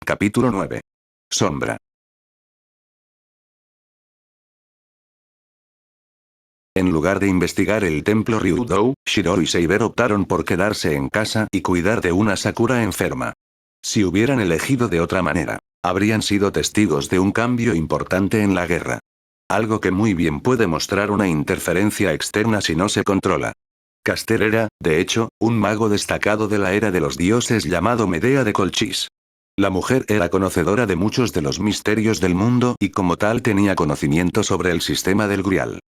Capítulo 9. Sombra. En lugar de investigar el templo Ryudou, Shiro y Seiber optaron por quedarse en casa y cuidar de una Sakura enferma. Si hubieran elegido de otra manera, habrían sido testigos de un cambio importante en la guerra. Algo que muy bien puede mostrar una interferencia externa si no se controla. Caster era, de hecho, un mago destacado de la era de los dioses llamado Medea de Colchis. La mujer era conocedora de muchos de los misterios del mundo y como tal tenía conocimiento sobre el sistema del Grial.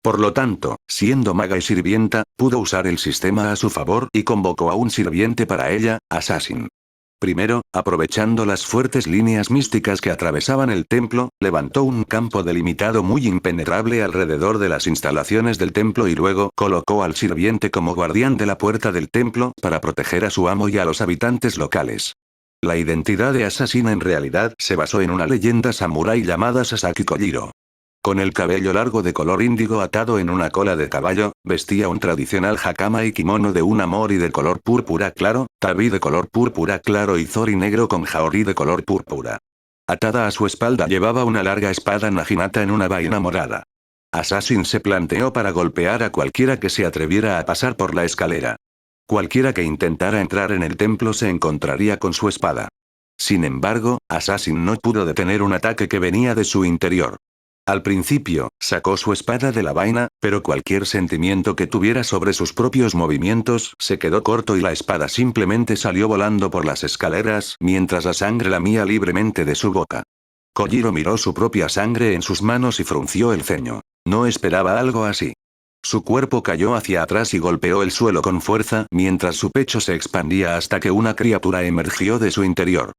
Por lo tanto, siendo maga y sirvienta, pudo usar el sistema a su favor y convocó a un sirviente para ella, Assassin. Primero, aprovechando las fuertes líneas místicas que atravesaban el templo, levantó un campo delimitado muy impenetrable alrededor de las instalaciones del templo y luego colocó al sirviente como guardián de la puerta del templo para proteger a su amo y a los habitantes locales. La identidad de Assassin en realidad se basó en una leyenda samurái llamada Sasaki Kojiro. Con el cabello largo de color índigo atado en una cola de caballo, vestía un tradicional hakama y kimono de un mori de color púrpura claro, tabi de color púrpura claro y zori negro con jaori de color púrpura. Atada a su espalda llevaba una larga espada naginata en una vaina morada. Assassin se planteó para golpear a cualquiera que se atreviera a pasar por la escalera. Cualquiera que intentara entrar en el templo se encontraría con su espada. Sin embargo, Assassin no pudo detener un ataque que venía de su interior. Al principio, sacó su espada de la vaina, pero cualquier sentimiento que tuviera sobre sus propios movimientos se quedó corto y la espada simplemente salió volando por las escaleras mientras la sangre lamía libremente de su boca. Kojiro miró su propia sangre en sus manos y frunció el ceño. No esperaba algo así. Su cuerpo cayó hacia atrás y golpeó el suelo con fuerza mientras su pecho se expandía hasta que una criatura emergió de su interior.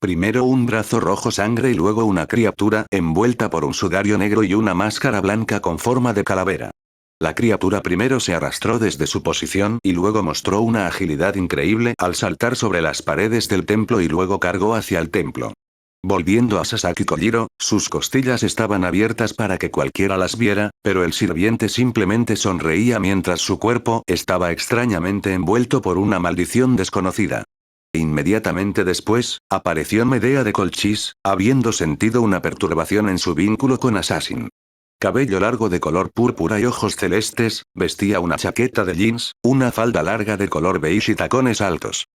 Primero un brazo rojo sangre y luego una criatura envuelta por un sudario negro y una máscara blanca con forma de calavera. La criatura primero se arrastró desde su posición y luego mostró una agilidad increíble al saltar sobre las paredes del templo y luego cargó hacia el templo. Volviendo a Sasaki Kojiro, sus costillas estaban abiertas para que cualquiera las viera, pero el sirviente simplemente sonreía mientras su cuerpo estaba extrañamente envuelto por una maldición desconocida. Inmediatamente después, apareció Medea de Colchis, habiendo sentido una perturbación en su vínculo con Assassin. Cabello largo de color púrpura y ojos celestes, vestía una chaqueta de jeans, una falda larga de color beige y tacones altos.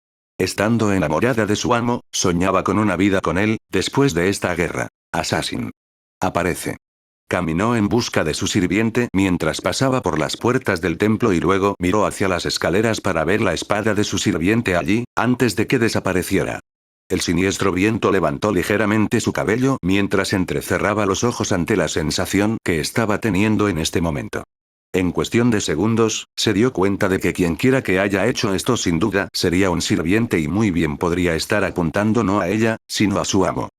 Estando enamorada de su amo, soñaba con una vida con él, después de esta guerra. Assassin. Aparece. Caminó en busca de su sirviente mientras pasaba por las puertas del templo y luego miró hacia las escaleras para ver la espada de su sirviente allí, antes de que desapareciera. El siniestro viento levantó ligeramente su cabello mientras entrecerraba los ojos ante la sensación que estaba teniendo en este momento. En cuestión de segundos, se dio cuenta de que quienquiera que haya hecho esto sin duda sería un sirviente y muy bien podría estar apuntando no a ella, sino a su amo.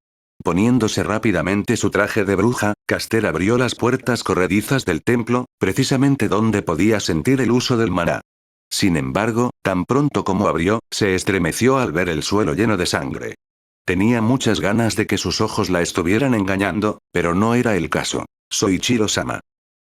Poniéndose rápidamente su traje de bruja, Caster abrió las puertas corredizas del templo, precisamente donde podía sentir el uso del maná. Sin embargo, tan pronto como abrió, se estremeció al ver el suelo lleno de sangre. Tenía muchas ganas de que sus ojos la estuvieran engañando, pero no era el caso. Soichiro-sama.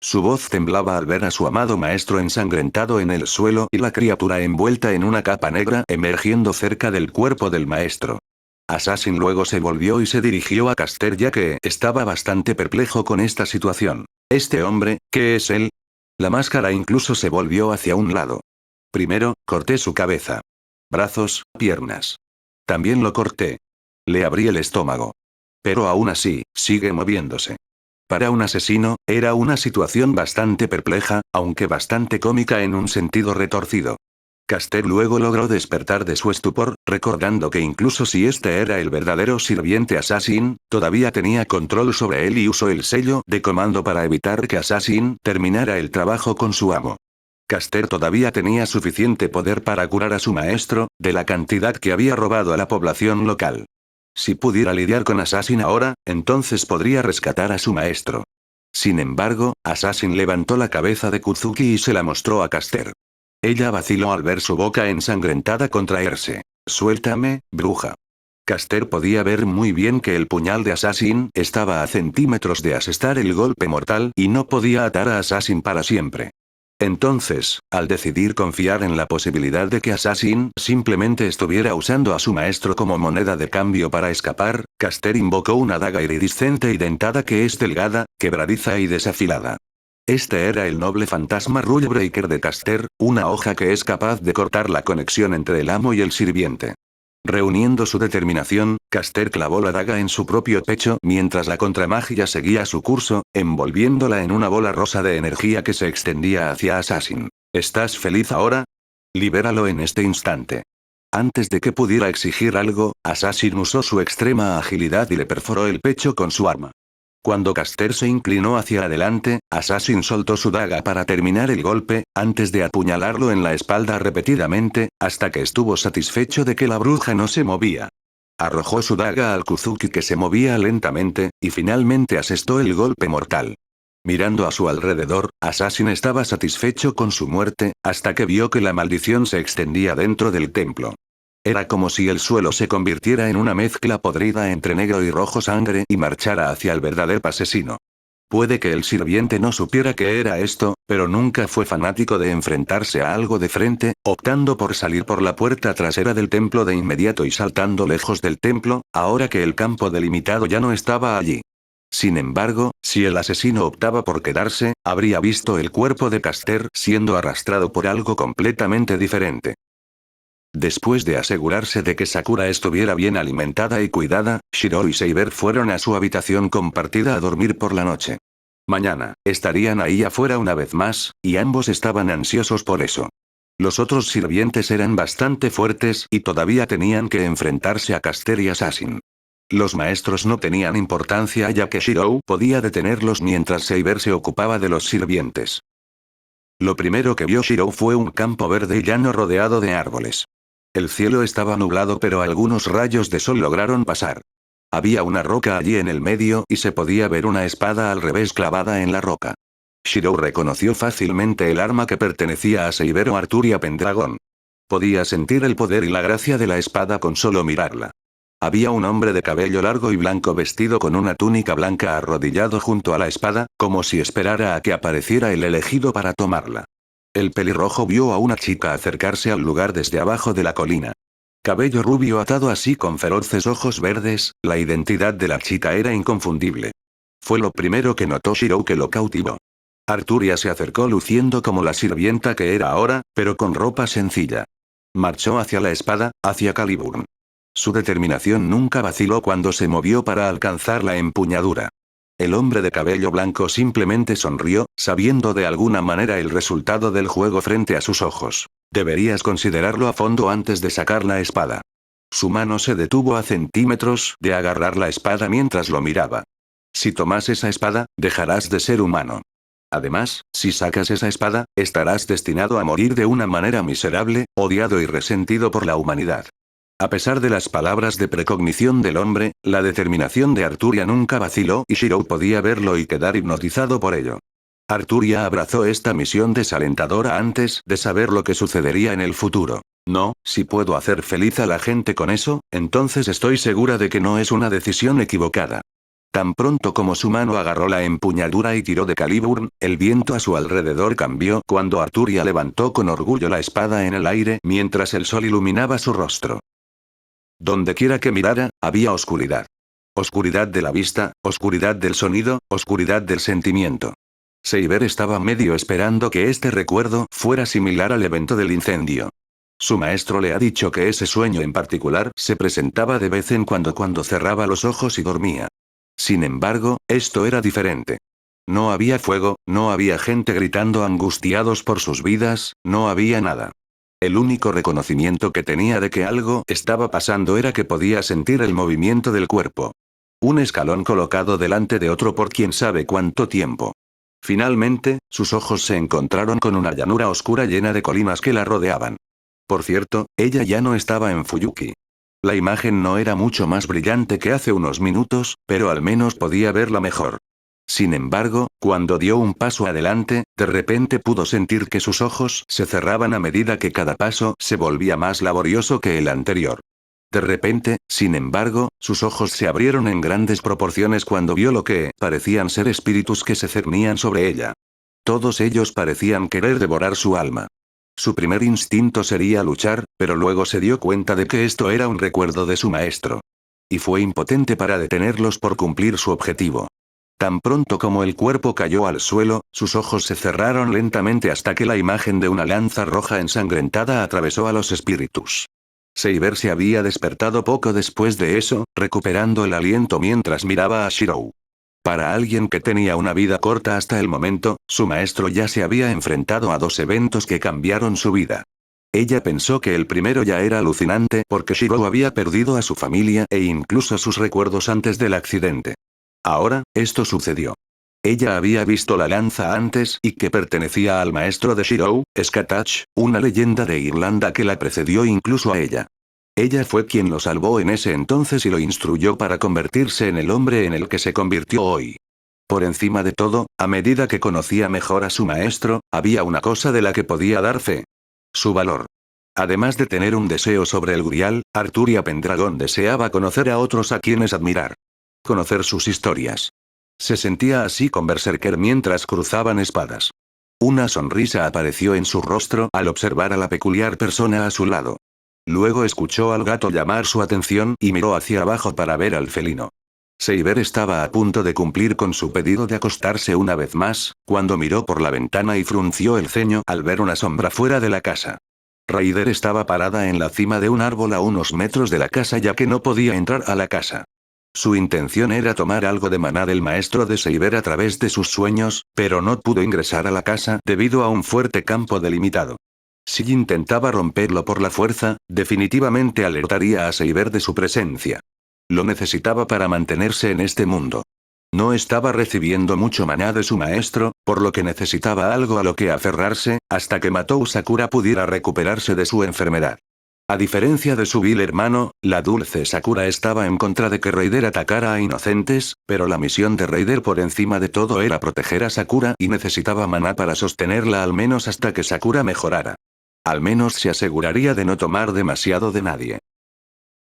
Su voz temblaba al ver a su amado maestro ensangrentado en el suelo y la criatura envuelta en una capa negra emergiendo cerca del cuerpo del maestro. Assassin luego se volvió y se dirigió a Caster ya que estaba bastante perplejo con esta situación. ¿Este hombre, qué es él? La máscara incluso se volvió hacia un lado. Primero, corté su cabeza. Brazos, piernas. También lo corté. Le abrí el estómago. Pero aún así, sigue moviéndose. Para un asesino, era una situación bastante perpleja, aunque bastante cómica en un sentido retorcido. Caster luego logró despertar de su estupor, recordando que incluso si este era el verdadero sirviente Assassin, todavía tenía control sobre él y usó el sello de comando para evitar que Assassin terminara el trabajo con su amo. Caster todavía tenía suficiente poder para curar a su maestro, de la cantidad que había robado a la población local. Si pudiera lidiar con Assassin ahora, entonces podría rescatar a su maestro. Sin embargo, Assassin levantó la cabeza de Kuzuki y se la mostró a Caster. Ella vaciló al ver su boca ensangrentada contraerse. «Suéltame, bruja». Caster podía ver muy bien que el puñal de Assassin estaba a centímetros de asestar el golpe mortal y no podía atar a Assassin para siempre. Entonces, al decidir confiar en la posibilidad de que Assassin simplemente estuviera usando a su maestro como moneda de cambio para escapar, Caster invocó una daga iridiscente y dentada que es delgada, quebradiza y desafilada. Este era el noble fantasma Rule Breaker de Caster, una hoja que es capaz de cortar la conexión entre el amo y el sirviente. Reuniendo su determinación, Caster clavó la daga en su propio pecho mientras la contramagia seguía su curso, envolviéndola en una bola rosa de energía que se extendía hacia Assassin. ¿Estás feliz ahora? Libéralo en este instante. Antes de que pudiera exigir algo, Assassin usó su extrema agilidad y le perforó el pecho con su arma. Cuando Caster se inclinó hacia adelante, Assassin soltó su daga para terminar el golpe, antes de apuñalarlo en la espalda repetidamente, hasta que estuvo satisfecho de que la bruja no se movía. Arrojó su daga al Kuzuki que se movía lentamente, y finalmente asestó el golpe mortal. Mirando a su alrededor, Assassin estaba satisfecho con su muerte, hasta que vio que la maldición se extendía dentro del templo. Era como si el suelo se convirtiera en una mezcla podrida entre negro y rojo sangre y marchara hacia el verdadero asesino. Puede que el sirviente no supiera qué era esto, pero nunca fue fanático de enfrentarse a algo de frente, optando por salir por la puerta trasera del templo de inmediato y saltando lejos del templo, ahora que el campo delimitado ya no estaba allí. Sin embargo, si el asesino optaba por quedarse, habría visto el cuerpo de Caster siendo arrastrado por algo completamente diferente. Después de asegurarse de que Sakura estuviera bien alimentada y cuidada, Shiro y Seiber fueron a su habitación compartida a dormir por la noche. Mañana, estarían ahí afuera una vez más, y ambos estaban ansiosos por eso. Los otros sirvientes eran bastante fuertes y todavía tenían que enfrentarse a Caster y Assassin. Los maestros no tenían importancia ya que Shiro podía detenerlos mientras Seiber se ocupaba de los sirvientes. Lo primero que vio Shiro fue un campo verde y llano rodeado de árboles. El cielo estaba nublado pero algunos rayos de sol lograron pasar. Había una roca allí en el medio y se podía ver una espada al revés clavada en la roca. Shiro reconoció fácilmente el arma que pertenecía a Seiber o Arturia Pendragon. Podía sentir el poder y la gracia de la espada con solo mirarla. Había un hombre de cabello largo y blanco vestido con una túnica blanca arrodillado junto a la espada, como si esperara a que apareciera el elegido para tomarla. El pelirrojo vio a una chica acercarse al lugar desde abajo de la colina. Cabello rubio atado así con feroces ojos verdes, la identidad de la chica era inconfundible. Fue lo primero que notó Shiro que lo cautivó. Arturia se acercó luciendo como la sirvienta que era ahora, pero con ropa sencilla. Marchó hacia la espada, hacia Caliburn. Su determinación nunca vaciló cuando se movió para alcanzar la empuñadura. El hombre de cabello blanco simplemente sonrió, sabiendo de alguna manera el resultado del juego frente a sus ojos. Deberías considerarlo a fondo antes de sacar la espada. Su mano se detuvo a centímetros de agarrar la espada mientras lo miraba. Si tomas esa espada, dejarás de ser humano. Además, si sacas esa espada, estarás destinado a morir de una manera miserable, odiado y resentido por la humanidad. A pesar de las palabras de precognición del hombre, la determinación de Arturia nunca vaciló y Shiro podía verlo y quedar hipnotizado por ello. Arturia abrazó esta misión desalentadora antes de saber lo que sucedería en el futuro. No, si puedo hacer feliz a la gente con eso, entonces estoy segura de que no es una decisión equivocada. Tan pronto como su mano agarró la empuñadura y tiró de Caliburn, el viento a su alrededor cambió cuando Arturia levantó con orgullo la espada en el aire mientras el sol iluminaba su rostro. Donde quiera que mirara, había oscuridad. Oscuridad de la vista, oscuridad del sonido, oscuridad del sentimiento. Seiber estaba medio esperando que este recuerdo fuera similar al evento del incendio. Su maestro le ha dicho que ese sueño en particular se presentaba de vez en cuando cerraba los ojos y dormía. Sin embargo, esto era diferente. No había fuego, no había gente gritando angustiados por sus vidas, no había nada. El único reconocimiento que tenía de que algo estaba pasando era que podía sentir el movimiento del cuerpo. Un escalón colocado delante de otro por quién sabe cuánto tiempo. Finalmente, sus ojos se encontraron con una llanura oscura llena de colinas que la rodeaban. Por cierto, ella ya no estaba en Fuyuki. La imagen no era mucho más brillante que hace unos minutos, pero al menos podía verla mejor. Sin embargo, cuando dio un paso adelante, de repente pudo sentir que sus ojos se cerraban a medida que cada paso se volvía más laborioso que el anterior. De repente, sin embargo, sus ojos se abrieron en grandes proporciones cuando vio lo que parecían ser espíritus que se cernían sobre ella. Todos ellos parecían querer devorar su alma. Su primer instinto sería luchar, pero luego se dio cuenta de que esto era un recuerdo de su maestro. Y fue impotente para detenerlos por cumplir su objetivo. Tan pronto como el cuerpo cayó al suelo, sus ojos se cerraron lentamente hasta que la imagen de una lanza roja ensangrentada atravesó a los espíritus. Seiber se había despertado poco después de eso, recuperando el aliento mientras miraba a Shirou. Para alguien que tenía una vida corta hasta el momento, su maestro ya se había enfrentado a 2 eventos que cambiaron su vida. Ella pensó que el primero ya era alucinante porque Shirou había perdido a su familia e incluso sus recuerdos antes del accidente. Ahora, esto sucedió. Ella había visto la lanza antes y que pertenecía al maestro de Shirou, Skatach, una leyenda de Irlanda que la precedió incluso a ella. Ella fue quien lo salvó en ese entonces y lo instruyó para convertirse en el hombre en el que se convirtió hoy. Por encima de todo, a medida que conocía mejor a su maestro, había una cosa de la que podía dar fe. Su valor. Además de tener un deseo sobre el Grial, Arturia Pendragon deseaba conocer a otros a quienes admirar. Conocer sus historias. Se sentía así con Berserker mientras cruzaban espadas. Una sonrisa apareció en su rostro al observar a la peculiar persona a su lado. Luego escuchó al gato llamar su atención y miró hacia abajo para ver al felino. Seiber estaba a punto de cumplir con su pedido de acostarse una vez más, cuando miró por la ventana y frunció el ceño al ver una sombra fuera de la casa. Raider estaba parada en la cima de un árbol a unos metros de la casa ya que no podía entrar a la casa. Su intención era tomar algo de maná del maestro de Seiber a través de sus sueños, pero no pudo ingresar a la casa debido a un fuerte campo delimitado. Si intentaba romperlo por la fuerza, definitivamente alertaría a Seiber de su presencia. Lo necesitaba para mantenerse en este mundo. No estaba recibiendo mucho maná de su maestro, por lo que necesitaba algo a lo que aferrarse, hasta que Matou Sakura pudiera recuperarse de su enfermedad. A diferencia de su vil hermano, la dulce Sakura estaba en contra de que Raider atacara a inocentes, pero la misión de Raider por encima de todo era proteger a Sakura y necesitaba maná para sostenerla al menos hasta que Sakura mejorara. Al menos se aseguraría de no tomar demasiado de nadie.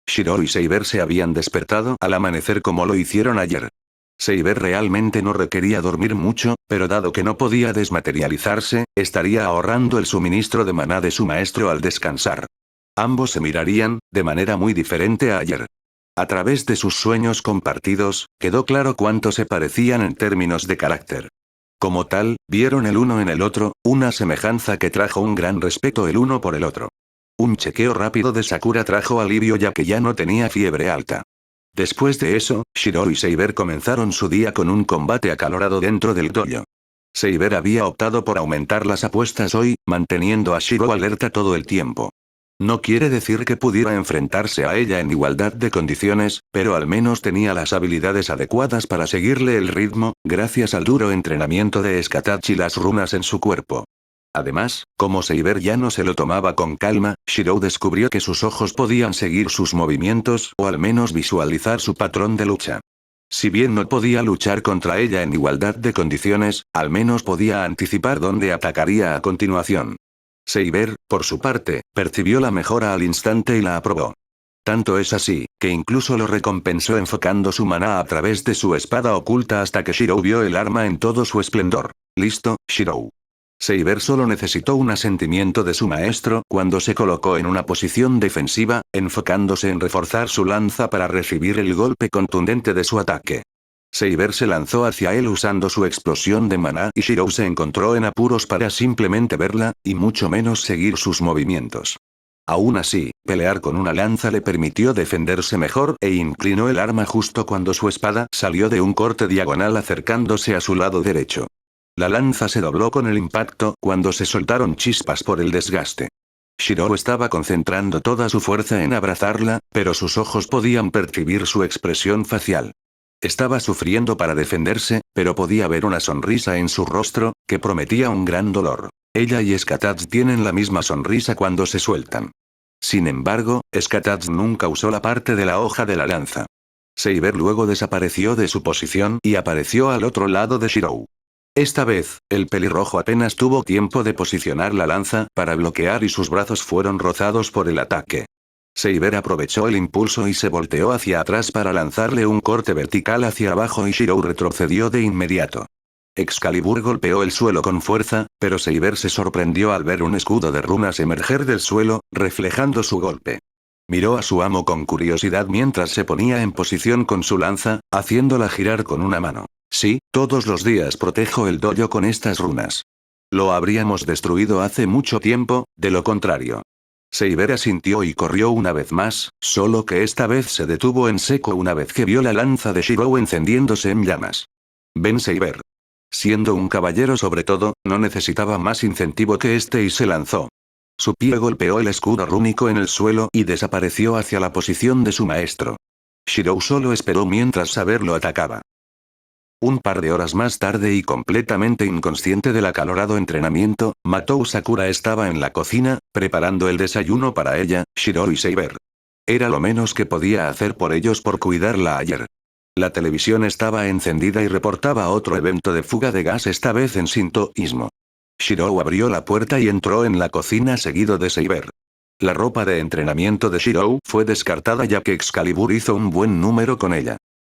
Shirou y Seiber se habían despertado al amanecer como lo hicieron ayer. Seiber realmente no requería dormir mucho, pero dado que no podía desmaterializarse, estaría ahorrando el suministro de maná de su maestro al descansar. Ambos se mirarían, de manera muy diferente a ayer. A través de sus sueños compartidos, quedó claro cuánto se parecían en términos de carácter. Como tal, vieron el uno en el otro, una semejanza que trajo un gran respeto el uno por el otro. Un chequeo rápido de Sakura trajo alivio ya que ya no tenía fiebre alta. Después de eso, Shirou y Seiber comenzaron su día con un combate acalorado dentro del dojo. Seiber había optado por aumentar las apuestas hoy, manteniendo a Shirou alerta todo el tiempo. No quiere decir que pudiera enfrentarse a ella en igualdad de condiciones, pero al menos tenía las habilidades adecuadas para seguirle el ritmo, gracias al duro entrenamiento de Skatach y las runas en su cuerpo. Además, como Seiber ya no se lo tomaba con calma, Shirou descubrió que sus ojos podían seguir sus movimientos o al menos visualizar su patrón de lucha. Si bien no podía luchar contra ella en igualdad de condiciones, al menos podía anticipar dónde atacaría a continuación. Seiber, por su parte, percibió la mejora al instante y la aprobó. Tanto es así, que incluso lo recompensó enfocando su maná a través de su espada oculta hasta que Shirou vio el arma en todo su esplendor. Listo, Shirou. Seiber solo necesitó un asentimiento de su maestro cuando se colocó en una posición defensiva, enfocándose en reforzar su lanza para recibir el golpe contundente de su ataque. Seiber se lanzó hacia él usando su explosión de maná y Shirou se encontró en apuros para simplemente verla, y mucho menos seguir sus movimientos. Aún así, pelear con una lanza le permitió defenderse mejor e inclinó el arma justo cuando su espada salió de un corte diagonal acercándose a su lado derecho. La lanza se dobló con el impacto cuando se soltaron chispas por el desgaste. Shirou estaba concentrando toda su fuerza en abrazarla, pero sus ojos podían percibir su expresión facial. Estaba sufriendo para defenderse, pero podía ver una sonrisa en su rostro, que prometía un gran dolor. Ella y Skatach tienen la misma sonrisa cuando se sueltan. Sin embargo, Skatach nunca usó la parte de la hoja de la lanza. Seiber luego desapareció de su posición y apareció al otro lado de Shirou. Esta vez, el pelirrojo apenas tuvo tiempo de posicionar la lanza para bloquear y sus brazos fueron rozados por el ataque. Seiber aprovechó el impulso y se volteó hacia atrás para lanzarle un corte vertical hacia abajo y Shirou retrocedió de inmediato. Excalibur golpeó el suelo con fuerza, pero Saber se sorprendió al ver un escudo de runas emerger del suelo, reflejando su golpe. Miró a su amo con curiosidad mientras se ponía en posición con su lanza, haciéndola girar con una mano. Sí, todos los días protejo el dojo con estas runas. Lo habríamos destruido hace mucho tiempo, de lo contrario. Saber asintió y corrió una vez más, solo que esta vez se detuvo en seco una vez que vio la lanza de Shirou encendiéndose en llamas. Ven Saber. Siendo un caballero sobre todo, no necesitaba más incentivo que este y se lanzó. Su pie golpeó el escudo rúnico en el suelo y desapareció hacia la posición de su maestro. Shirou solo esperó mientras Saber lo atacaba. Un par de horas más tarde y completamente inconsciente del acalorado entrenamiento, Matou Sakura estaba en la cocina, preparando el desayuno para ella, Shirou y Saber. Era lo menos que podía hacer por ellos por cuidarla ayer. La televisión estaba encendida y reportaba otro evento de fuga de gas, esta vez en sintoísmo. Shirou abrió la puerta y entró en la cocina seguido de Saber. La ropa de entrenamiento de Shirou fue descartada ya que Excalibur hizo un buen número con ella.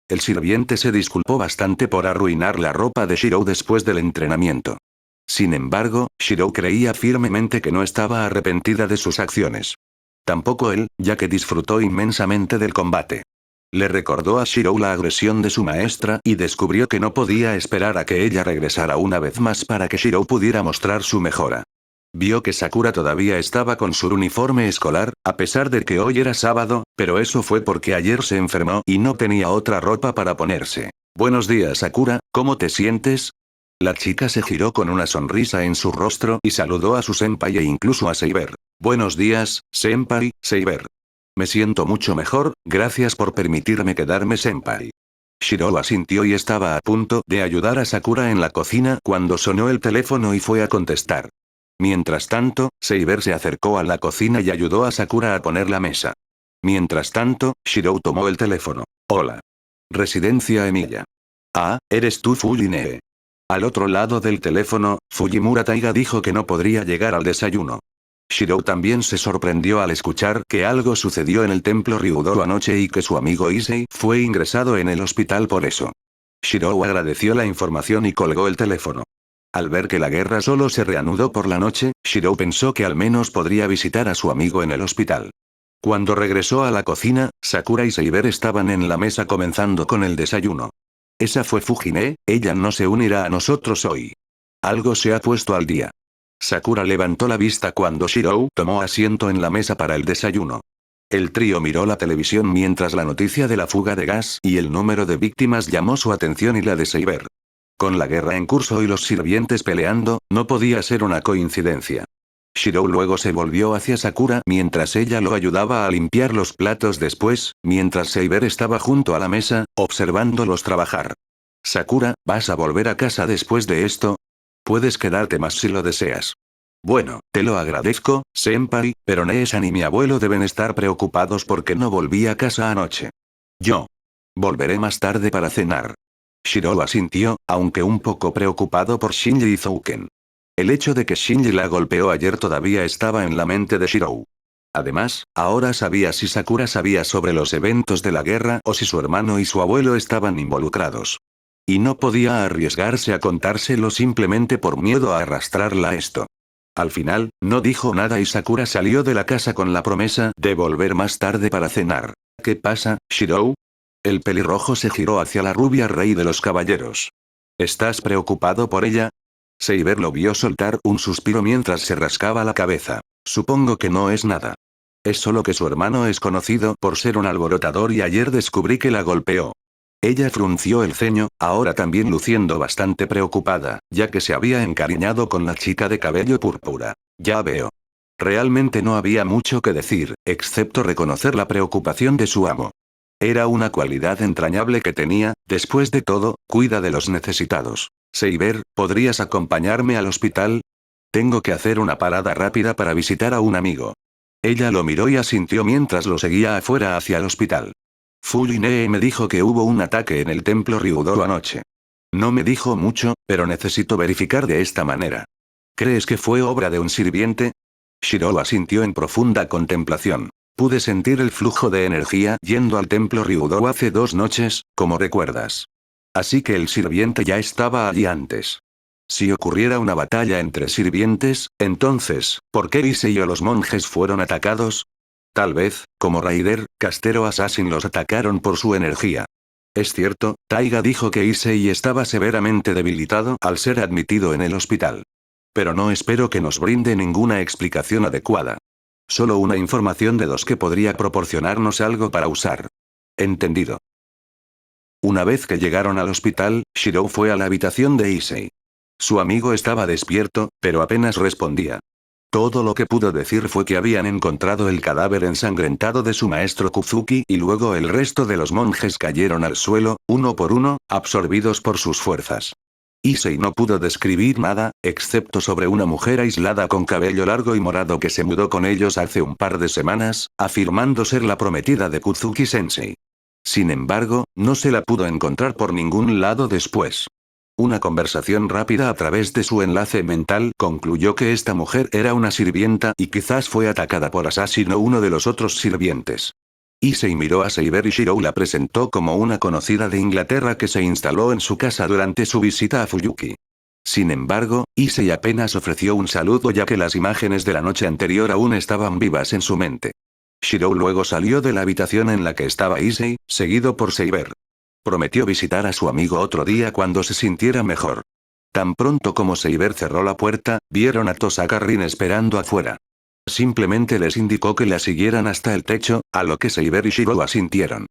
El sirviente se disculpó bastante por arruinar la ropa de Shirou después del entrenamiento. Sin embargo, Shirou creía firmemente que no estaba arrepentida de sus acciones. Tampoco él, ya que disfrutó inmensamente del combate. Le recordó a Shirou la agresión de su maestra y descubrió que no podía esperar a que ella regresara una vez más para que Shirou pudiera mostrar su mejora. Vio que Sakura todavía estaba con su uniforme escolar, a pesar de que hoy era sábado, pero eso fue porque ayer se enfermó y no tenía otra ropa para ponerse. Buenos días Sakura, ¿cómo te sientes? La chica se giró con una sonrisa en su rostro y saludó a su senpai e incluso a Saber. Buenos días, senpai, Saber. Me siento mucho mejor, gracias por permitirme quedarme senpai. Shirou asintió y estaba a punto de ayudar a Sakura en la cocina cuando sonó el teléfono y fue a contestar. Mientras tanto, Saber se acercó a la cocina y ayudó a Sakura a poner la mesa. Mientras tanto, Shirou tomó el teléfono. Hola. Residencia Emilia. Ah, eres tú Fujinee. Al otro lado del teléfono, Fujimura Taiga dijo que no podría llegar al desayuno. Shirou también se sorprendió al escuchar que algo sucedió en el templo Ryudo anoche y que su amigo Issei fue ingresado en el hospital por eso. Shirou agradeció la información y colgó el teléfono. Al ver que la guerra solo se reanudó por la noche, Shirou pensó que al menos podría visitar a su amigo en el hospital. Cuando regresó a la cocina, Sakura y Saber estaban en la mesa comenzando con el desayuno. Esa fue Fujinee, ella no se unirá a nosotros hoy. Algo se ha puesto al día. Sakura levantó la vista cuando Shirou tomó asiento en la mesa para el desayuno. El trío miró la televisión mientras la noticia de la fuga de gas y el número de víctimas llamó su atención y la de Saber. Con la guerra en curso y los sirvientes peleando, no podía ser una coincidencia. Shirou luego se volvió hacia Sakura mientras ella lo ayudaba a limpiar los platos después, mientras Saber estaba junto a la mesa, observándolos trabajar. Sakura, ¿vas a volver a casa después de esto? Puedes quedarte más si lo deseas. Bueno, te lo agradezco, senpai, pero Neesan y mi abuelo deben estar preocupados porque no volví a casa anoche. Yo. Volveré más tarde para cenar. Shirou asintió, aunque un poco preocupado por Shinji y Zouken. El hecho de que Shinji la golpeó ayer todavía estaba en la mente de Shirou. Además, ahora sabía si Sakura sabía sobre los eventos de la guerra o si su hermano y su abuelo estaban involucrados. Y no podía arriesgarse a contárselo simplemente por miedo a arrastrarla a esto. Al final, no dijo nada y Sakura salió de la casa con la promesa de volver más tarde para cenar. ¿Qué pasa, Shirou? El pelirrojo se giró hacia la rubia rey de los caballeros. ¿Estás preocupado por ella? Saber lo vio soltar un suspiro mientras se rascaba la cabeza. Supongo que no es nada. Es solo que su hermano es conocido por ser un alborotador y ayer descubrí que la golpeó. Ella frunció el ceño, ahora también luciendo bastante preocupada, ya que se había encariñado con la chica de cabello púrpura. Ya veo. Realmente no había mucho que decir, excepto reconocer la preocupación de su amo. Era una cualidad entrañable que tenía, después de todo, cuida de los necesitados. Saber, ¿podrías acompañarme al hospital? Tengo que hacer una parada rápida para visitar a un amigo. Ella lo miró y asintió mientras lo seguía afuera hacia el hospital. Fujinee me dijo que hubo un ataque en el templo Ryudo anoche. No me dijo mucho, pero necesito verificar de esta manera. ¿Crees que fue obra de un sirviente? Shirou asintió en profunda contemplación. Pude sentir el flujo de energía yendo al templo Ryudo hace 2 noches, como recuerdas. Así que el sirviente ya estaba allí antes. Si ocurriera una batalla entre sirvientes, entonces, ¿por qué Issei o los monjes fueron atacados? Tal vez, como Raider, Caster o Assassin los atacaron por su energía. Es cierto, Taiga dijo que Issei estaba severamente debilitado al ser admitido en el hospital. Pero no espero que nos brinde ninguna explicación adecuada. Solo una información de dos que podría proporcionarnos algo para usar. Entendido. Una vez que llegaron al hospital, Shirou fue a la habitación de Issei. Su amigo estaba despierto, pero apenas respondía. Todo lo que pudo decir fue que habían encontrado el cadáver ensangrentado de su maestro Kuzuki y luego el resto de los monjes cayeron al suelo, uno por uno, absorbidos por sus fuerzas. Issei no pudo describir nada, excepto sobre una mujer aislada con cabello largo y morado que se mudó con ellos hace un par de semanas, afirmando ser la prometida de Kuzuki-sensei. Sin embargo, no se la pudo encontrar por ningún lado después. Una conversación rápida a través de su enlace mental concluyó que esta mujer era una sirvienta y quizás fue atacada por Assassin o uno de los otros sirvientes. Issei miró a Saber y Shirou la presentó como una conocida de Inglaterra que se instaló en su casa durante su visita a Fuyuki. Sin embargo, Issei apenas ofreció un saludo ya que las imágenes de la noche anterior aún estaban vivas en su mente. Shirou luego salió de la habitación en la que estaba Issei, seguido por Saber. Prometió visitar a su amigo otro día cuando se sintiera mejor. Tan pronto como Saber cerró la puerta, vieron a Tosaka Rin esperando afuera. Simplemente les indicó que la siguieran hasta el techo, a lo que Saber y Shirou asintieron.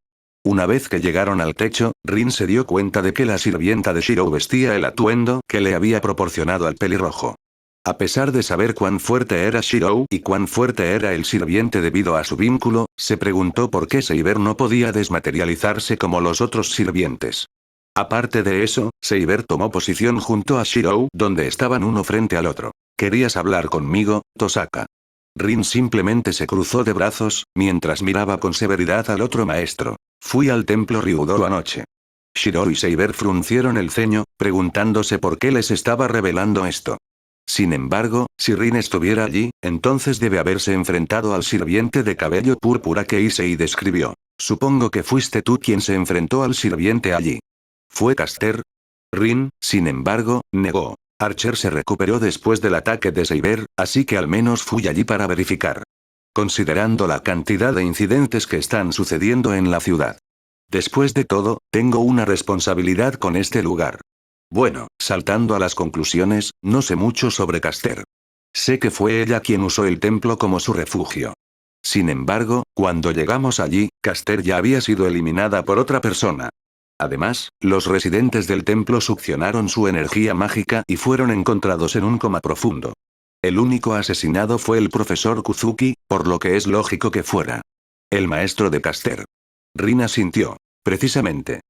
Una vez que llegaron al techo, Rin se dio cuenta de que la sirvienta de Shirou vestía el atuendo que le había proporcionado al pelirrojo. A pesar de saber cuán fuerte era Shirou y cuán fuerte era el sirviente debido a su vínculo, se preguntó por qué Saber no podía desmaterializarse como los otros sirvientes. Aparte de eso, Saber tomó posición junto a Shirou donde estaban uno frente al otro. ¿Querías hablar conmigo, Tosaka? Rin simplemente se cruzó de brazos, mientras miraba con severidad al otro maestro. Fui al templo Ryudo anoche. Shirou y Saber fruncieron el ceño, preguntándose por qué les estaba revelando esto. Sin embargo, si Rin estuviera allí, entonces debe haberse enfrentado al sirviente de cabello púrpura que Issei describió. Supongo que fuiste tú quien se enfrentó al sirviente allí. ¿Fue Caster? Rin, sin embargo, negó. Archer se recuperó después del ataque de Saber, así que al menos fui allí para verificar. Considerando la cantidad de incidentes que están sucediendo en la ciudad. Después de todo, tengo una responsabilidad con este lugar. Bueno, saltando a las conclusiones, no sé mucho sobre Caster. Sé que fue ella quien usó el templo como su refugio. Sin embargo, cuando llegamos allí, Caster ya había sido eliminada por otra persona. Además, los residentes del templo succionaron su energía mágica y fueron encontrados en un coma profundo. El único asesinado fue el profesor Kuzuki, por lo que es lógico que fuera el maestro de Caster. Rin asintió. Precisamente.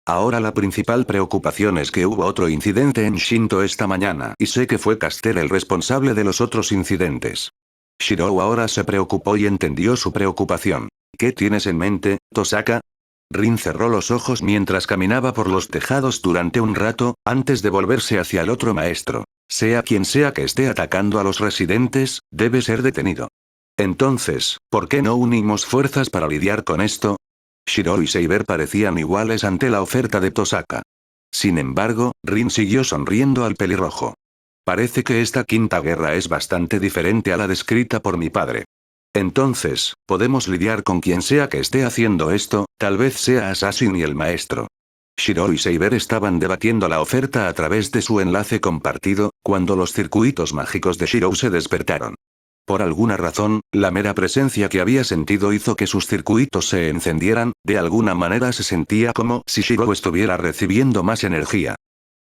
Ahora la principal preocupación es que hubo otro incidente en Shinto esta mañana y sé que fue Caster el responsable de los otros incidentes. Shirou ahora se preocupó y entendió su preocupación. ¿Qué tienes en mente, Tosaka? Rin cerró los ojos mientras caminaba por los tejados durante un rato, antes de volverse hacia el otro maestro. Sea quien sea que esté atacando a los residentes, debe ser detenido. Entonces, ¿por qué no unimos fuerzas para lidiar con esto? Shirou y Saber parecían iguales ante la oferta de Tosaka. Sin embargo, Rin siguió sonriendo al pelirrojo. Parece que esta quinta guerra es bastante diferente a la descrita por mi padre. Entonces, podemos lidiar con quien sea que esté haciendo esto, tal vez sea Assassin y el maestro. Shirou y Saber estaban debatiendo la oferta a través de su enlace compartido, cuando los circuitos mágicos de Shirou se despertaron. Por alguna razón, la mera presencia que había sentido hizo que sus circuitos se encendieran, de alguna manera se sentía como si Shirou estuviera recibiendo más energía.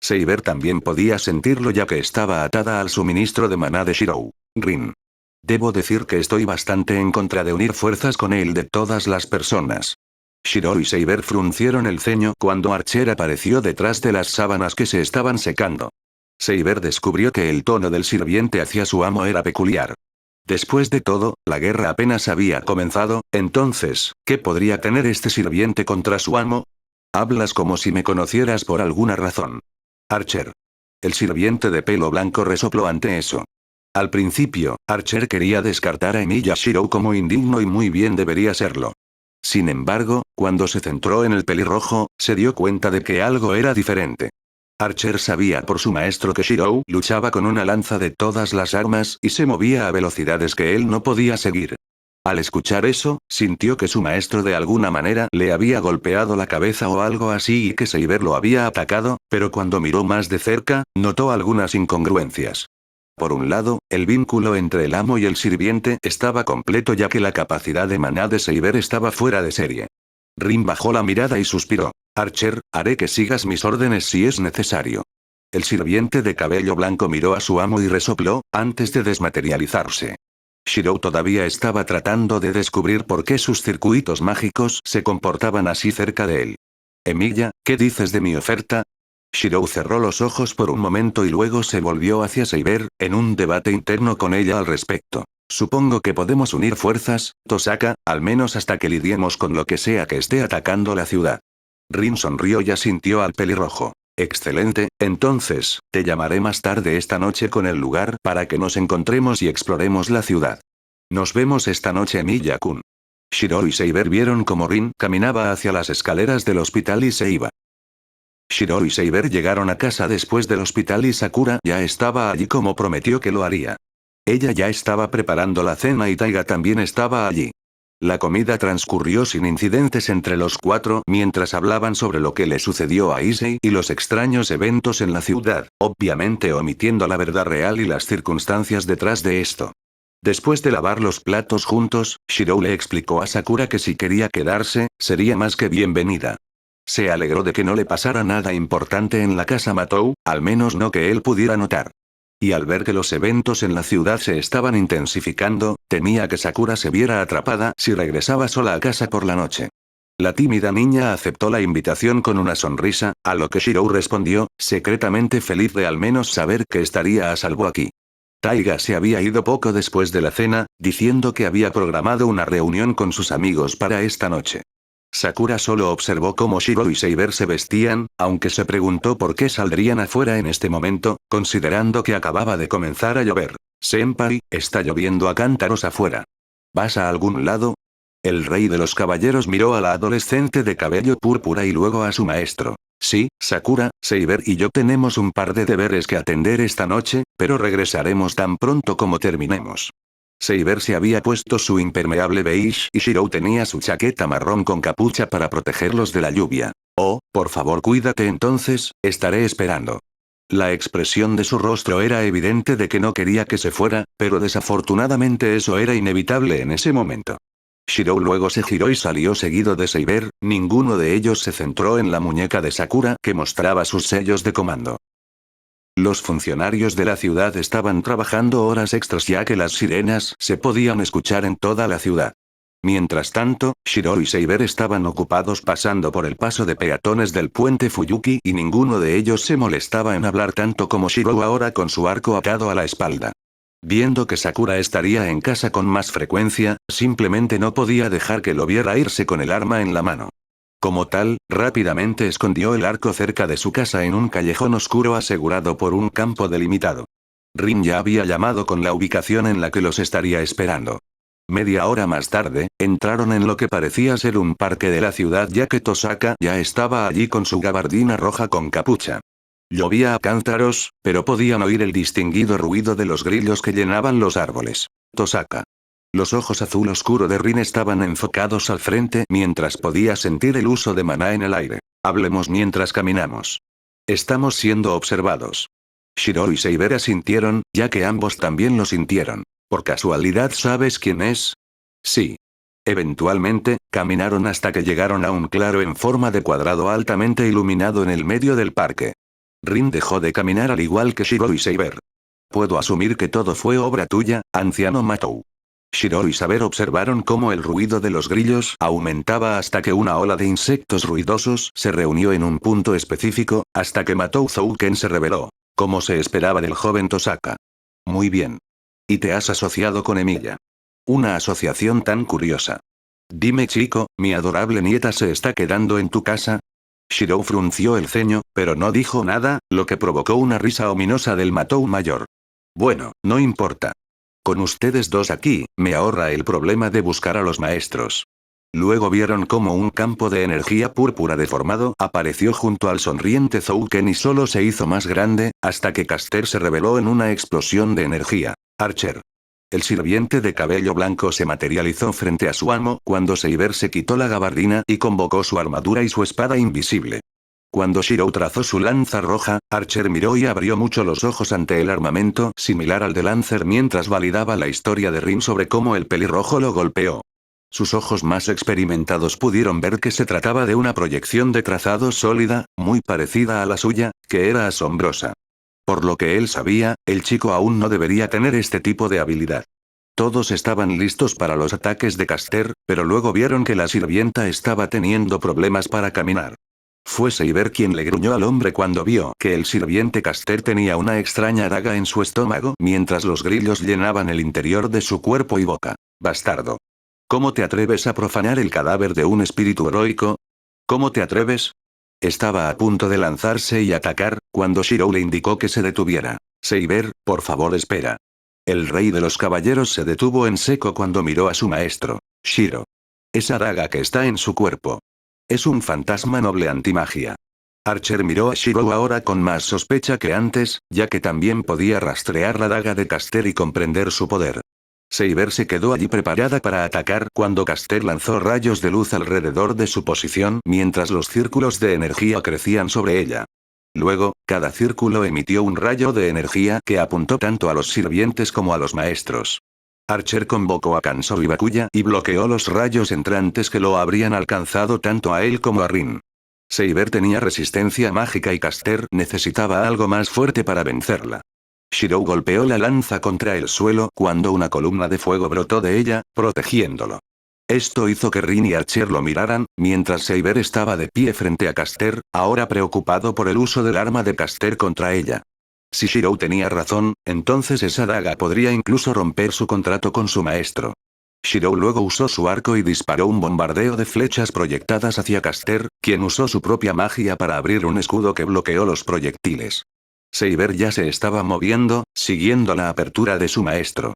Saber también podía sentirlo ya que estaba atada al suministro de maná de Shirou. Rin. Debo decir que estoy bastante en contra de unir fuerzas con él de todas las personas. Shirou y Saber fruncieron el ceño cuando Archer apareció detrás de las sábanas que se estaban secando. Saber descubrió que el tono del sirviente hacia su amo era peculiar. Después de todo, la guerra apenas había comenzado, entonces, ¿qué podría tener este sirviente contra su amo? Hablas como si me conocieras por alguna razón. Archer. El sirviente de pelo blanco resopló ante eso. Al principio, Archer quería descartar a Emilia Shirou como indigno y muy bien debería serlo. Sin embargo, cuando se centró en el pelirrojo, se dio cuenta de que algo era diferente. Archer sabía por su maestro que Shirou luchaba con una lanza de todas las armas y se movía a velocidades que él no podía seguir. Al escuchar eso, sintió que su maestro de alguna manera le había golpeado la cabeza o algo así y que Saber lo había atacado, pero cuando miró más de cerca, notó algunas incongruencias. Por un lado, el vínculo entre el amo y el sirviente estaba completo ya que la capacidad de maná de Saber estaba fuera de serie. Rin bajó la mirada y suspiró. Archer, haré que sigas mis órdenes si es necesario. El sirviente de cabello blanco miró a su amo y resopló, antes de desmaterializarse. Shirou todavía estaba tratando de descubrir por qué sus circuitos mágicos se comportaban así cerca de él. Emilia, ¿qué dices de mi oferta? Shirou cerró los ojos por un momento y luego se volvió hacia Saber, en un debate interno con ella al respecto. Supongo que podemos unir fuerzas, Tosaka, al menos hasta que lidiemos con lo que sea que esté atacando la ciudad. Rin sonrió y asintió al pelirrojo. Excelente, entonces, te llamaré más tarde esta noche con el lugar para que nos encontremos y exploremos la ciudad. Nos vemos esta noche, Emilia-kun. Shirou y Saber vieron cómo Rin caminaba hacia las escaleras del hospital y se iba. Shirou y Saber llegaron a casa después del hospital y Sakura ya estaba allí como prometió que lo haría. Ella ya estaba preparando la cena y Taiga también estaba allí. La comida transcurrió sin incidentes entre los cuatro mientras hablaban sobre lo que le sucedió a Issei y los extraños eventos en la ciudad, obviamente omitiendo la verdad real y las circunstancias detrás de esto. Después de lavar los platos juntos, Shirou le explicó a Sakura que si quería quedarse, sería más que bienvenida. Se alegró de que no le pasara nada importante en la casa Matou, al menos no que él pudiera notar. Y al ver que los eventos en la ciudad se estaban intensificando, temía que Sakura se viera atrapada si regresaba sola a casa por la noche. La tímida niña aceptó la invitación con una sonrisa, a lo que Shirou respondió, secretamente feliz de al menos saber que estaría a salvo aquí. Taiga se había ido poco después de la cena, diciendo que había programado una reunión con sus amigos para esta noche. Sakura solo observó cómo Shirou y Saber se vestían, aunque se preguntó por qué saldrían afuera en este momento, considerando que acababa de comenzar a llover. Senpai, está lloviendo a cántaros afuera. ¿Vas a algún lado? El rey de los caballeros miró a la adolescente de cabello púrpura y luego a su maestro. Sí, Sakura, Saber y yo tenemos un par de deberes que atender esta noche, pero regresaremos tan pronto como terminemos. Saber se había puesto su impermeable beige y Shirou tenía su chaqueta marrón con capucha para protegerlos de la lluvia. Oh, por favor cuídate entonces, estaré esperando. La expresión de su rostro era evidente de que no quería que se fuera, pero desafortunadamente eso era inevitable en ese momento. Shirou luego se giró y salió seguido de Saber, ninguno de ellos se centró en la muñeca de Sakura que mostraba sus sellos de comando. Los funcionarios de la ciudad estaban trabajando horas extras ya que las sirenas se podían escuchar en toda la ciudad. Mientras tanto, Shirou y Saber estaban ocupados pasando por el paso de peatones del puente Fuyuki y ninguno de ellos se molestaba en hablar tanto como Shirou ahora con su arco atado a la espalda. Viendo que Sakura estaría en casa con más frecuencia, simplemente no podía dejar que lo viera irse con el arma en la mano. Como tal, rápidamente escondió el arco cerca de su casa en un callejón oscuro asegurado por un campo delimitado. Rin ya había llamado con la ubicación en la que los estaría esperando. Media hora más tarde, entraron en lo que parecía ser un parque de la ciudad ya que Tosaka ya estaba allí con su gabardina roja con capucha. Llovía a cántaros, pero podían oír el distinguido ruido de los grillos que llenaban los árboles. Tosaka. Los ojos azul oscuro de Rin estaban enfocados al frente mientras podía sentir el uso de maná en el aire. Hablemos mientras caminamos. Estamos siendo observados. Shirou y Saber asintieron, ya que ambos también lo sintieron. ¿Por casualidad sabes quién es? Sí. Eventualmente, caminaron hasta que llegaron a un claro en forma de cuadrado altamente iluminado en el medio del parque. Rin dejó de caminar al igual que Shirou y Saber. Puedo asumir que todo fue obra tuya, anciano Matou. Shirou y Saber observaron cómo el ruido de los grillos aumentaba hasta que una ola de insectos ruidosos se reunió en un punto específico, hasta que Matou Zouken se reveló. Como se esperaba del joven Tosaka. Muy bien. ¿Y te has asociado con Emilia? Una asociación tan curiosa. Dime chico, ¿mi adorable nieta se está quedando en tu casa? Shirou frunció el ceño, pero no dijo nada, lo que provocó una risa ominosa del Matou mayor. Bueno, no importa. Con ustedes dos aquí, me ahorra el problema de buscar a los maestros. Luego vieron cómo un campo de energía púrpura deformado apareció junto al sonriente Zouken y solo se hizo más grande, hasta que Caster se reveló en una explosión de energía. Archer. El sirviente de cabello blanco se materializó frente a su amo cuando Saber se quitó la gabardina y convocó su armadura y su espada invisible. Cuando Shirou trazó su lanza roja, Archer miró y abrió mucho los ojos ante el armamento similar al de Lancer mientras validaba la historia de Rin sobre cómo el pelirrojo lo golpeó. Sus ojos más experimentados pudieron ver que se trataba de una proyección de trazado sólida, muy parecida a la suya, que era asombrosa. Por lo que él sabía, el chico aún no debería tener este tipo de habilidad. Todos estaban listos para los ataques de Caster, pero luego vieron que la sirvienta estaba teniendo problemas para caminar. Fue Saber quien le gruñó al hombre cuando vio que el sirviente Caster tenía una extraña daga en su estómago mientras los grillos llenaban el interior de su cuerpo y boca. Bastardo. ¿Cómo te atreves a profanar el cadáver de un espíritu heroico? ¿Cómo te atreves? Estaba a punto de lanzarse y atacar, cuando Shirou le indicó que se detuviera. Saber, por favor espera. El rey de los caballeros se detuvo en seco cuando miró a su maestro. Shiro. Esa daga que está en su cuerpo. Es un fantasma noble antimagia. Archer miró a Shirou ahora con más sospecha que antes, ya que también podía rastrear la daga de Caster y comprender su poder. Saber se quedó allí preparada para atacar cuando Caster lanzó rayos de luz alrededor de su posición mientras los círculos de energía crecían sobre ella. Luego, cada círculo emitió un rayo de energía que apuntó tanto a los sirvientes como a los maestros. Archer convocó a Kanso y Bakuya y bloqueó los rayos entrantes que lo habrían alcanzado tanto a él como a Rin. Saber tenía resistencia mágica y Caster necesitaba algo más fuerte para vencerla. Shirou golpeó la lanza contra el suelo cuando una columna de fuego brotó de ella, protegiéndolo. Esto hizo que Rin y Archer lo miraran, mientras Saber estaba de pie frente a Caster, ahora preocupado por el uso del arma de Caster contra ella. Si Shirou tenía razón, entonces esa daga podría incluso romper su contrato con su maestro. Shirou luego usó su arco y disparó un bombardeo de flechas proyectadas hacia Caster, quien usó su propia magia para abrir un escudo que bloqueó los proyectiles. Saber ya se estaba moviendo, siguiendo la apertura de su maestro.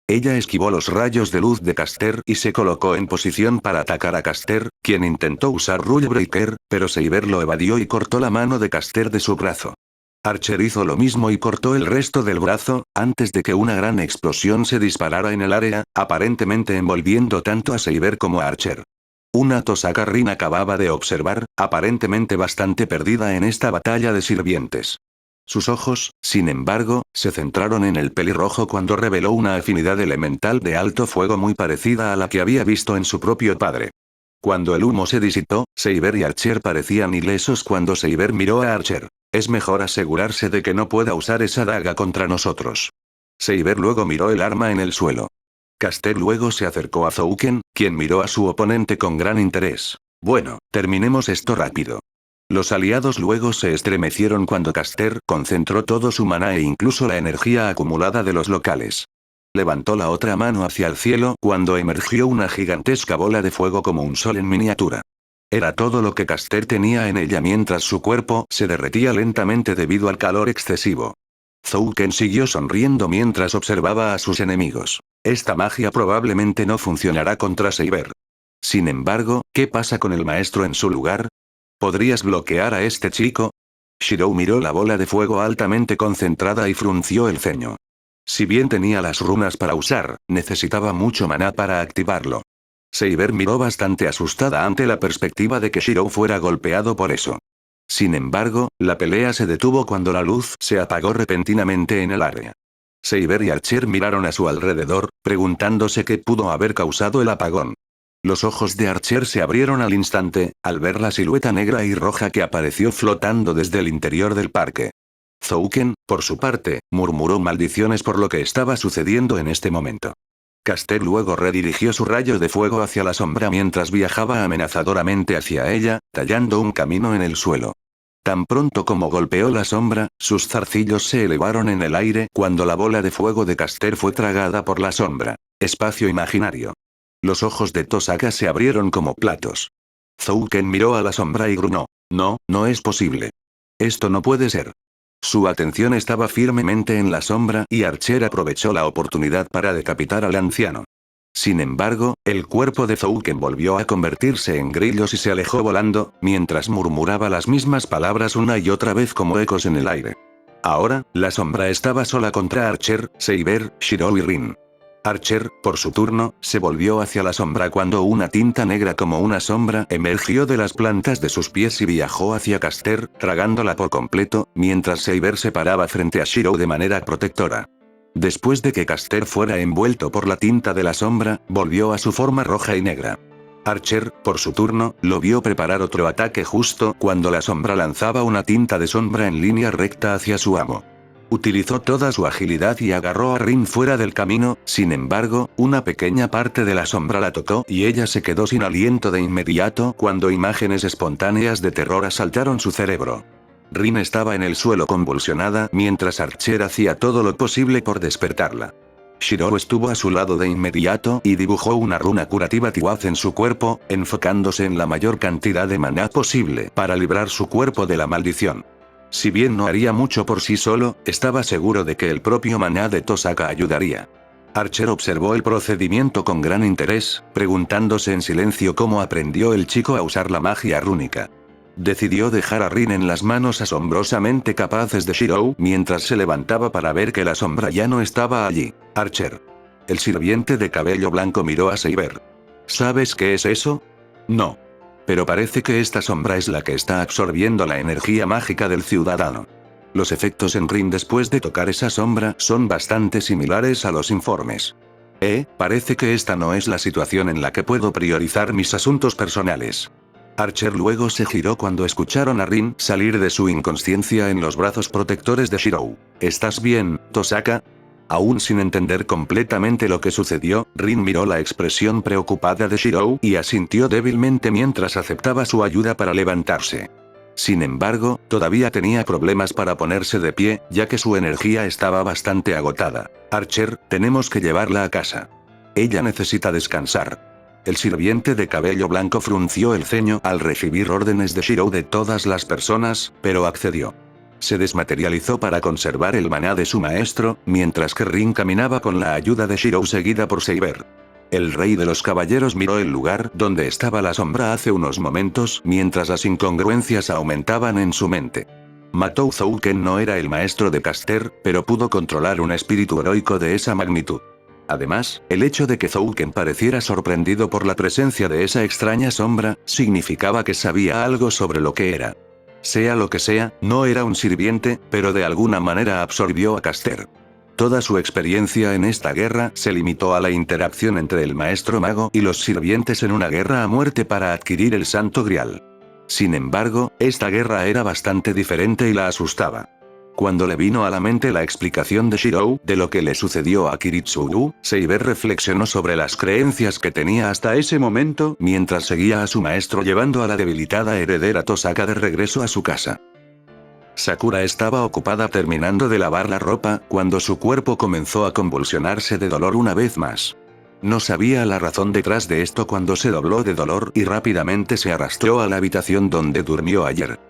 Ella esquivó los rayos de luz de Caster y se colocó en posición para atacar a Caster, quien intentó usar Rule Breaker, pero Saber lo evadió y cortó la mano de Caster de su brazo. Archer hizo lo mismo y cortó el resto del brazo, antes de que una gran explosión se disparara en el área, aparentemente envolviendo tanto a Saber como a Archer. Una Tosaka Rin acababa de observar, aparentemente bastante perdida en esta batalla de sirvientes. Sus ojos, sin embargo, se centraron en el pelirrojo cuando reveló una afinidad elemental de alto fuego muy parecida a la que había visto en su propio padre. Cuando el humo se disipó, Saber y Archer parecían ilesos cuando Saber miró a Archer. Es mejor asegurarse de que no pueda usar esa daga contra nosotros. Saber luego miró el arma en el suelo. Caster luego se acercó a Zouken, quien miró a su oponente con gran interés. Bueno, terminemos esto rápido. Los aliados luego se estremecieron cuando Caster concentró todo su maná e incluso la energía acumulada de los locales. Levantó la otra mano hacia el cielo cuando emergió una gigantesca bola de fuego como un sol en miniatura. Era todo lo que Caster tenía en ella mientras su cuerpo se derretía lentamente debido al calor excesivo. Zouken siguió sonriendo mientras observaba a sus enemigos. Esta magia probablemente no funcionará contra Saber. Sin embargo, ¿qué pasa con el maestro en su lugar? ¿Podrías bloquear a este chico? Shirou miró la bola de fuego altamente concentrada y frunció el ceño. Si bien tenía las runas para usar, necesitaba mucho maná para activarlo. Saber miró bastante asustada ante la perspectiva de que Shirou fuera golpeado por eso. Sin embargo, la pelea se detuvo cuando la luz se apagó repentinamente en el área. Saber y Archer miraron a su alrededor, preguntándose qué pudo haber causado el apagón. Los ojos de Archer se abrieron al instante, al ver la silueta negra y roja que apareció flotando desde el interior del parque. Zouken, por su parte, murmuró maldiciones por lo que estaba sucediendo en este momento. Caster luego redirigió su rayo de fuego hacia la sombra mientras viajaba amenazadoramente hacia ella, tallando un camino en el suelo. Tan pronto como golpeó la sombra, sus zarcillos se elevaron en el aire cuando la bola de fuego de Caster fue tragada por la sombra. Espacio imaginario. Los ojos de Tosaka se abrieron como platos. Zouken miró a la sombra y gruñó. No, no es posible. Esto no puede ser. Su atención estaba firmemente en la sombra y Archer aprovechó la oportunidad para decapitar al anciano. Sin embargo, el cuerpo de Zouken volvió a convertirse en grillos y se alejó volando, mientras murmuraba las mismas palabras una y otra vez como ecos en el aire. Ahora, la sombra estaba sola contra Archer, Saber, Shirou y Rin. Archer, por su turno, se volvió hacia la sombra cuando una tinta negra como una sombra emergió de las plantas de sus pies y viajó hacia Caster, tragándola por completo, mientras Saber se paraba frente a Shirou de manera protectora. Después de que Caster fuera envuelto por la tinta de la sombra, volvió a su forma roja y negra. Archer, por su turno, lo vio preparar otro ataque justo cuando la sombra lanzaba una tinta de sombra en línea recta hacia su amo. Utilizó toda su agilidad y agarró a Rin fuera del camino, sin embargo, una pequeña parte de la sombra la tocó y ella se quedó sin aliento de inmediato cuando imágenes espontáneas de terror asaltaron su cerebro. Rin estaba en el suelo convulsionada mientras Archer hacía todo lo posible por despertarla. Shirou estuvo a su lado de inmediato y dibujó una runa curativa Tiwaz en su cuerpo, enfocándose en la mayor cantidad de maná posible para librar su cuerpo de la maldición. Si bien no haría mucho por sí solo, estaba seguro de que el propio maná de Tosaka ayudaría. Archer observó el procedimiento con gran interés, preguntándose en silencio cómo aprendió el chico a usar la magia rúnica. Decidió dejar a Rin en las manos asombrosamente capaces de Shirou mientras se levantaba para ver que la sombra ya no estaba allí. Archer. El sirviente de cabello blanco miró a Saber. ¿Sabes qué es eso? No. Pero parece que esta sombra es la que está absorbiendo la energía mágica del ciudadano. Los efectos en Rin después de tocar esa sombra son bastante similares a los informes. Parece que esta no es la situación en la que puedo priorizar mis asuntos personales. Archer luego se giró cuando escucharon a Rin salir de su inconsciencia en los brazos protectores de Shirou. ¿Estás bien, Tosaka? Aún sin entender completamente lo que sucedió, Rin miró la expresión preocupada de Shirou y asintió débilmente mientras aceptaba su ayuda para levantarse. Sin embargo, todavía tenía problemas para ponerse de pie, ya que su energía estaba bastante agotada. Archer, tenemos que llevarla a casa. Ella necesita descansar. El sirviente de cabello blanco frunció el ceño al recibir órdenes de Shirou de todas las personas, pero accedió. Se desmaterializó para conservar el maná de su maestro, mientras que Rin caminaba con la ayuda de Shirou seguida por Saber. El rey de los caballeros miró el lugar donde estaba la sombra hace unos momentos, mientras las incongruencias aumentaban en su mente. Matou Zouken no era el maestro de Caster, pero pudo controlar un espíritu heroico de esa magnitud. Además, el hecho de que Zouken pareciera sorprendido por la presencia de esa extraña sombra, significaba que sabía algo sobre lo que era. Sea lo que sea, no era un sirviente, pero de alguna manera absorbió a Caster. Toda su experiencia en esta guerra se limitó a la interacción entre el maestro mago y los sirvientes en una guerra a muerte para adquirir el Santo Grial. Sin embargo, esta guerra era bastante diferente y la asustaba. Cuando le vino a la mente la explicación de Shirou de lo que le sucedió a Kiritsugu, Saber reflexionó sobre las creencias que tenía hasta ese momento mientras seguía a su maestro llevando a la debilitada heredera Tosaka de regreso a su casa. Sakura estaba ocupada terminando de lavar la ropa cuando su cuerpo comenzó a convulsionarse de dolor una vez más. No sabía la razón detrás de esto cuando se dobló de dolor y rápidamente se arrastró a la habitación donde durmió ayer.